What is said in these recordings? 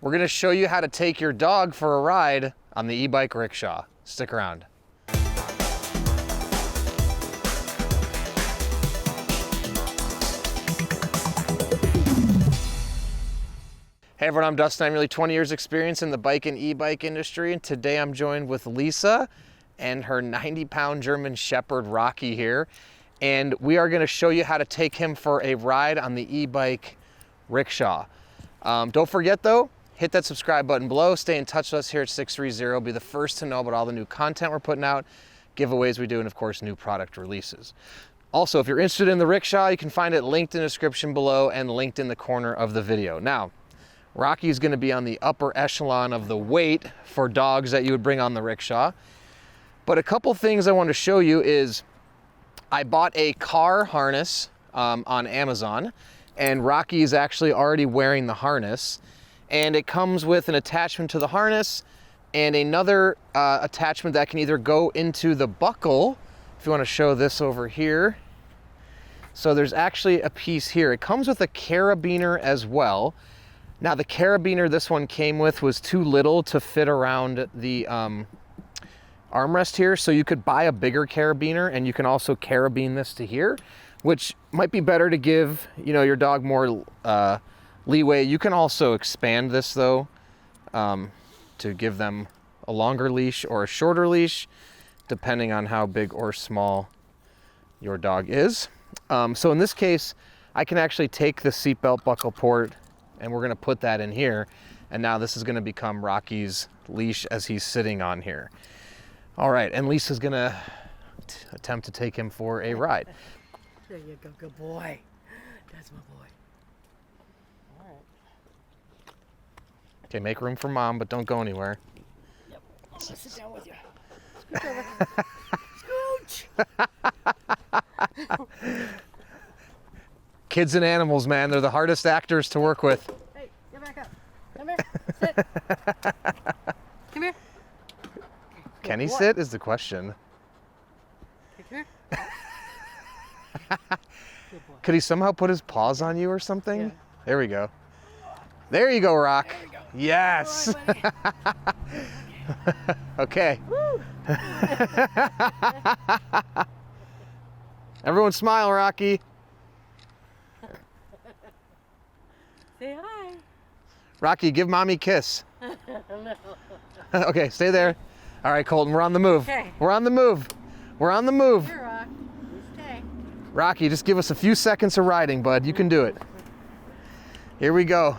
We're gonna show you how to take your dog for a ride on the e-bike rickshaw. Stick around. Hey everyone, I'm Dustin. I'm nearly 20 years experience in the bike and e-bike industry, and today I'm joined with Lisa and her 90-pound German Shepherd, Rocky, here. And we are gonna show you how to take him for a ride on the e-bike rickshaw. Don't forget though, hit that subscribe button below. Stay in touch with us here at 630. Be the first to know about all the new content we're putting out, giveaways we do, and of course, new product releases. Also, if you're interested in the rickshaw, you can find it linked in the description below and linked in the corner of the video. Now, Rocky's gonna be on the upper echelon of the weight for dogs that you would bring on the rickshaw. But a couple things I want to show you is I bought a car harness on Amazon, and Rocky is actually already wearing the harness. And it comes with an attachment to the harness and another attachment that can either go into the buckle, if you want to show this over here. So there's actually a piece here. It comes with a carabiner as well. Now the carabiner this one came with was too little to fit around the armrest here, so you could buy a bigger carabiner, and you can also carabine this to here, which might be better to give, you know, your dog more leeway. You can also expand this though, to give them a longer leash or a shorter leash, depending on how big or small your dog is. So in this case, I can actually take the seatbelt buckle port, and we're gonna put that in here. And now this is gonna become Rocky's leash as he's sitting on here. All right, and Lisa's gonna attempt to take him for a ride. There you go, good boy. That's my boy. All right. Okay, make room for mom, but don't go anywhere. Yep, I'm gonna sit down with you. Scooch over. Scooch! Kids and animals, man, they're the hardest actors to work with. Hey, get back up. Come here, sit. Come here. Can he sit is the question. Okay, come here. Good boy. Could he somehow put his paws on you or something? Yeah. There we go. There you go, Rock. There we go. Yes. All right, buddy. Okay. Woo. Everyone smile, Rocky. Say hi. Rocky, give mommy a kiss. No. Okay, stay there. All right, Colton, we're on the move. Okay. We're on the move. We're on the move. Here, Rock. You stay. Rocky, just give us a few seconds of riding, bud. You can do it. Here we go.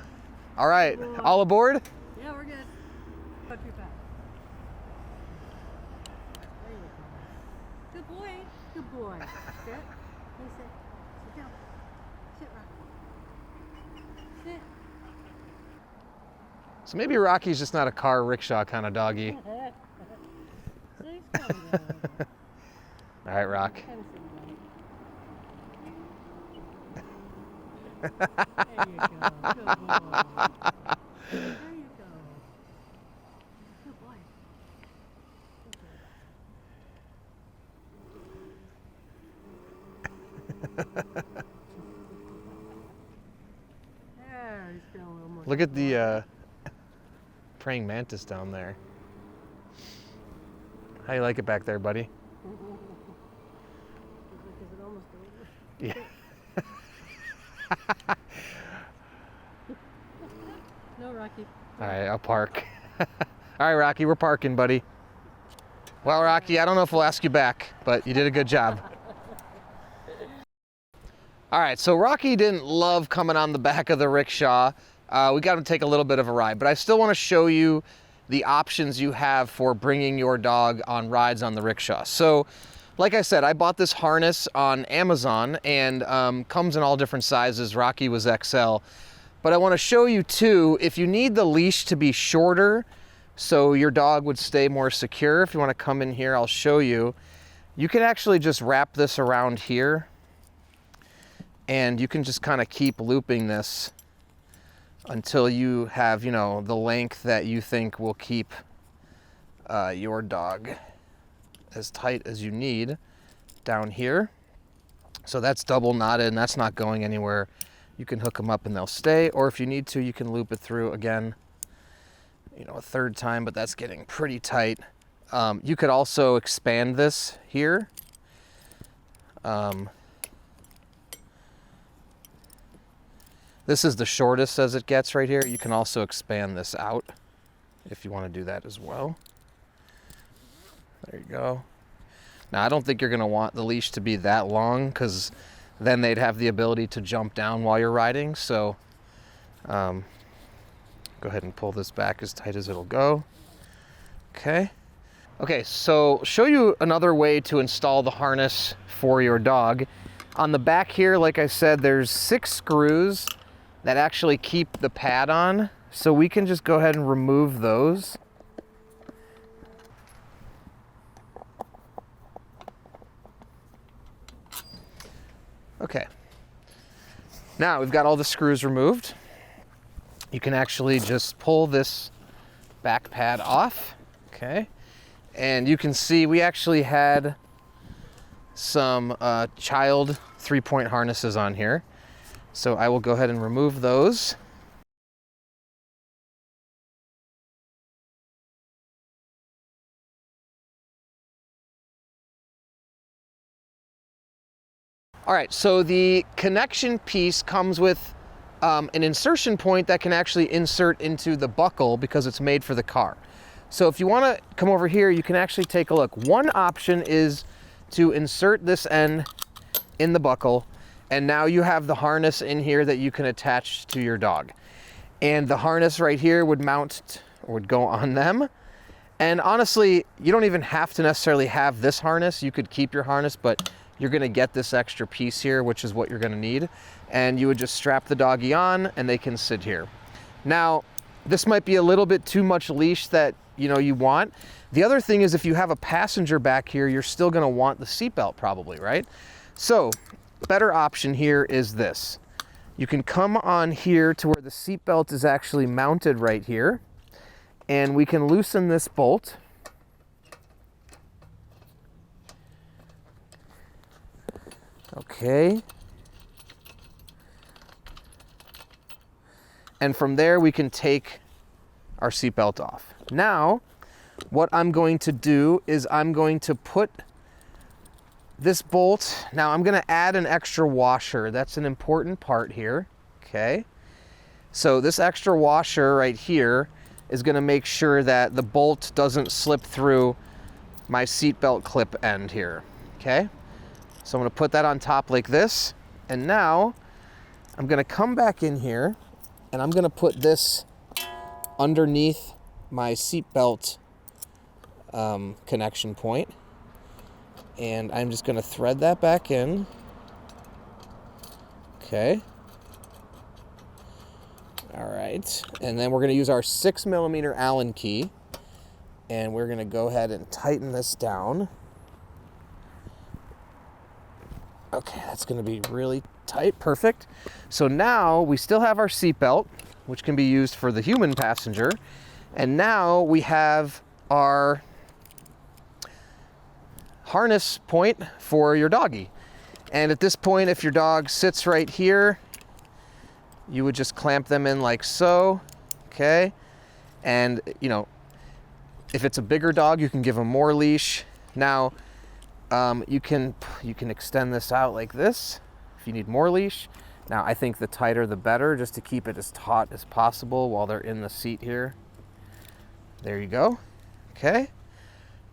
All right, all aboard? Yeah, we're good. Put your back. There you go. Good boy. Good boy. Sit. Hey, sit. Sit down. Sit, Rock. Sit. So maybe Rocky's just not a car rickshaw kind of doggy. Sit, calm down. All right, Rock. Kind of sit down. There you go. Good boy. There you go. Good boy. There, he's feeling a little more. Look at the praying mantis down there. How you like it back there, buddy? Is it almost over? Yeah. No, Rocky. All right, I'll park. All right, Rocky, we're parking, buddy. Well, Rocky, I don't know if we'll ask you back, but you did a good job. All right, so Rocky didn't love coming on the back of the rickshaw. We got him to take a little bit of a ride, but I still want to show you the options you have for bringing your dog on rides on the rickshaw. So, like I said, I bought this harness on Amazon, and comes in all different sizes. Rocky was XL. But I want to show you too, if you need the leash to be shorter so your dog would stay more secure, if you want to come in here, I'll show you. You can actually just wrap this around here, and you can just kind of keep looping this until you have, you know, the length that you think will keep your dog as tight as you need down here. So that's double knotted and that's not going anywhere. You can hook them up and they'll stay, or if you need to, you can loop it through again you know, a third time, but that's getting pretty tight. You could also expand this here. This is the shortest as it gets right here. You can also expand this out if you want to do that as well. There you go. Now, I don't think you're going to want the leash to be that long because then they'd have the ability to jump down while you're riding. So go ahead and pull this back as tight as it'll go. Okay. Okay, so show you another way to install the harness for your dog. On the back here, like I said, there's 6 screws that actually keep the pad on. So we can just go ahead and remove those. Okay. Now we've got all the screws removed. You can actually just pull this back pad off. Okay. And you can see we actually had some child 3-point harnesses on here. So I will go ahead and remove those. All right, so the connection piece comes with an insertion point that can actually insert into the buckle because it's made for the car. So if you want to come over here, you can actually take a look. One option is to insert this end in the buckle, and now you have the harness in here that you can attach to your dog. And the harness right here would mount or would go on them. And honestly, you don't even have to necessarily have this harness. You could keep your harness, but you're gonna get this extra piece here, which is what you're gonna need. And you would just strap the doggy on and they can sit here. Now, this might be a little bit too much leash that you want. The other thing is if you have a passenger back here, you're still gonna want the seatbelt probably, right? So, better option here is this. You can come on here to where the seatbelt is actually mounted right here, and we can loosen this bolt. Okay. And from there we can take our seatbelt off. Now, what I'm going to do is I'm going to put this bolt, now I'm gonna add an extra washer. That's an important part here, okay? So this extra washer right here is gonna make sure that the bolt doesn't slip through my seatbelt clip end here, okay? So I'm gonna put that on top like this, and now I'm gonna come back in here and I'm gonna put this underneath my seatbelt connection point. And I'm just gonna thread that back in. Okay. All right, and then we're gonna use our 6mm Allen key, and we're gonna go ahead and tighten this down. Okay, that's gonna be really tight, perfect. So now we still have our seatbelt, which can be used for the human passenger, and now we have our harness point for your doggy. And at this point, if your dog sits right here, you would just clamp them in like so, okay? And if it's a bigger dog, you can give them more leash. Now, you can extend this out like this if you need more leash. Now, I think the tighter the better, just to keep it as taut as possible while they're in the seat here. There you go, okay?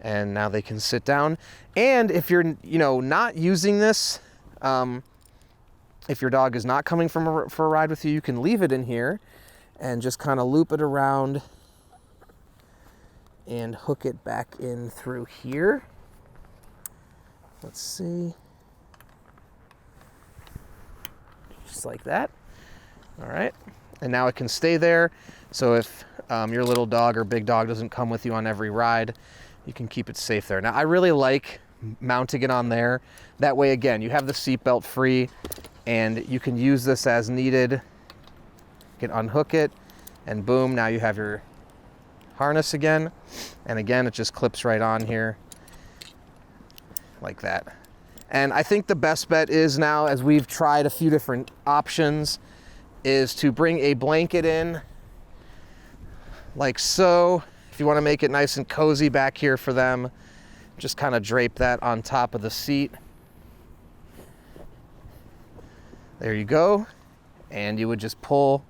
And now they can sit down. And if you're, not using this, if your dog is not coming for a ride with you, you can leave it in here and just kind of loop it around and hook it back in through here. Let's see. Just like that. All right. And now it can stay there. So if your little dog or big dog doesn't come with you on every ride, you can keep it safe there. Now, I really like mounting it on there. That way, again, you have the seatbelt free and you can use this as needed. You can unhook it and boom, now you have your harness again. And again, it just clips right on here like that. And I think the best bet is now, as we've tried a few different options, is to bring a blanket in like so. If you want to make it nice and cozy back here for them, just kind of drape that on top of the seat. There you go. And you would just pull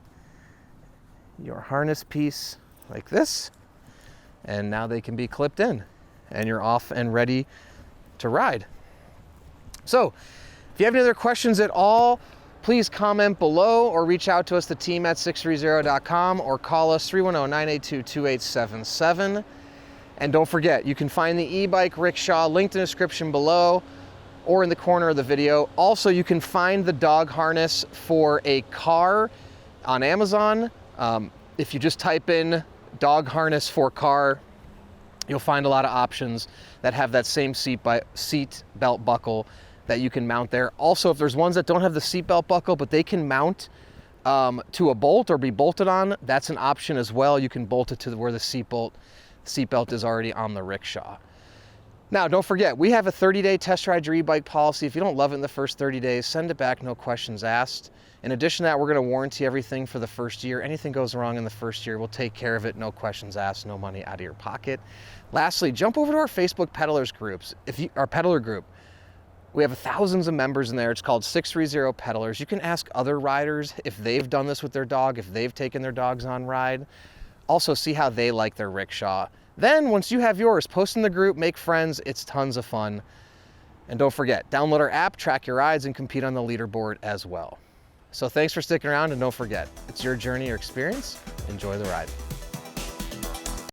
your harness piece like this, and now they can be clipped in, and you're off and ready to ride. So if you have any other questions at all, please comment below or reach out to us, the team at 630.com, or call us 310-982-2877. And don't forget, you can find the e-bike rickshaw linked in the description below or in the corner of the video. Also, you can find the dog harness for a car on Amazon. If you just type in dog harness for car, you'll find a lot of options that have that same seat belt buckle that you can mount there. Also, if there's ones that don't have the seat belt buckle, but they can mount to a bolt or be bolted on, that's an option as well. You can bolt it to where the seat belt is already on the rickshaw. Now, don't forget, we have a 30-day test ride your e-bike policy. If you don't love it in the first 30 days, send it back, no questions asked. In addition to that, we're gonna warranty everything for the first year. Anything goes wrong in the first year, we'll take care of it, no questions asked, no money out of your pocket. Lastly, jump over to our Facebook peddlers groups. Our peddler group, we have thousands of members in there. It's called 630 Peddlers. You can ask other riders if they've done this with their dog, if they've taken their dogs on ride. Also, see how they like their rickshaw. Then, once you have yours, post in the group, make friends. It's tons of fun. And don't forget, download our app, track your rides, and compete on the leaderboard as well. So thanks for sticking around, and don't forget, it's your journey or experience. Enjoy the ride.